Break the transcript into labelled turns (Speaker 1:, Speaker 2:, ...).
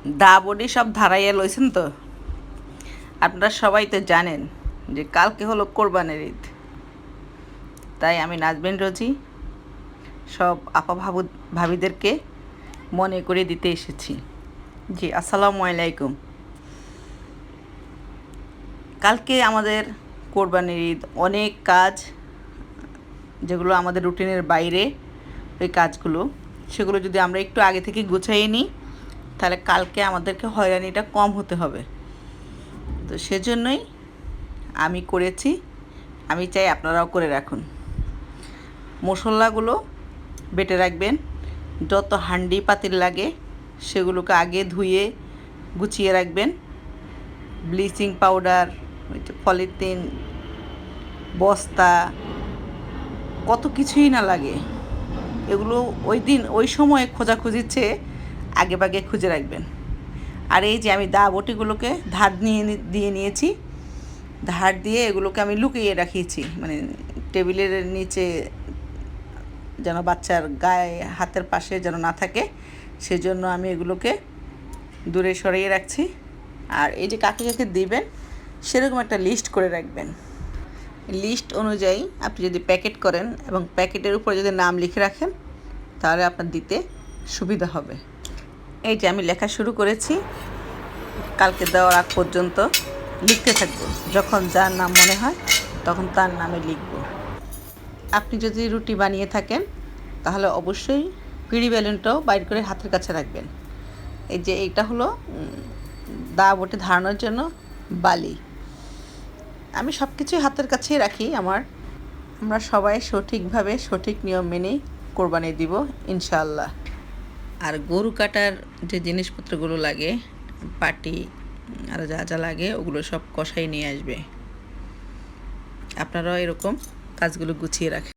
Speaker 1: The body সব ধারাইয়া লইছেন তো? আপনারা সবাই তো জানেন যে কালকে হলো কোরবানির ঈদ। তাই আমি নাজবেন রোজি সব আপা ভাবিদেরকে মনে করে দিতে এসেছি। জি, আসসালামু আলাইকুম। কালকে আমাদের কোরবানির ঈদ, অনেক কাজ যেগুলো আমাদের রুটিনের বাইরে, ওই কাজগুলো সেগুলো যদি আমরা একটু আগে থেকে গুছিয়ে নিই তাহলে কালকে আমাদেরকে হয়রানিটা কম হতে হবে। তো সেজন্যই আমি করেছি, আমি চাই আপনারাও করে রাখুন। মশলাগুলো বেটে রাখবেন, যত হাঁড়ি পাতিল লাগে সেগুলোকে আগে ধুয়ে গুছিয়ে রাখবেন। ব্লিচিং পাউডার, পলিথিন, বস্তা, কত কিছুই না লাগে। এগুলো ওই সময় খোঁজাখুঁজির চেয়ে আগে ভাগে খুঁজে রাখবেন। আর এই যে আমি দা বটিগুলোকে দিয়ে নিয়েছি, ধার দিয়ে এগুলোকে আমি লুকিয়ে রাখিয়েছি, মানে টেবিলের নিচে যেন বাচ্চার গায়ে হাতের পাশে যেন না থাকে, সেজন্য আমি এগুলোকে দূরে সরিয়ে রাখছি। আর এই যে কাকে কাকে দিবেন সেরকম একটা লিস্ট করে রাখবেন। লিস্ট অনুযায়ী আপনি যদি প্যাকেট করেন এবং প্যাকেটের উপরে যদি নাম লিখে রাখেন তাহলে আপনার দিতে সুবিধা হবে। এই যে আমি লেখা শুরু করেছি, কালকে দেওয়ার আগ পর্যন্ত লিখতে থাকবো। যখন যার নাম মনে হয় তখন তার নামে লিখব। আপনি যদি রুটি বানিয়ে থাকেন তাহলে অবশ্যই পিঁড়ি বেলুনটাও বাইর করে হাতের কাছে রাখবেন। এই যে এইটা হলো দা বটে ধারণার জন্য বালি। আমি সব কিছুই হাতের কাছেই রাখি আমরা সবাই সঠিকভাবে সঠিক নিয়ম মেনেই কোরবানি দিব ইনশাআল্লাহ। আর গরু কাটার যে জিনিসপত্রগুলো লাগে, পাটি আর যা যা লাগে ওগুলো সব কষাই নিয়ে আসবে। আপনারাও এরকম কাজগুলো গুছিয়ে রাখেন।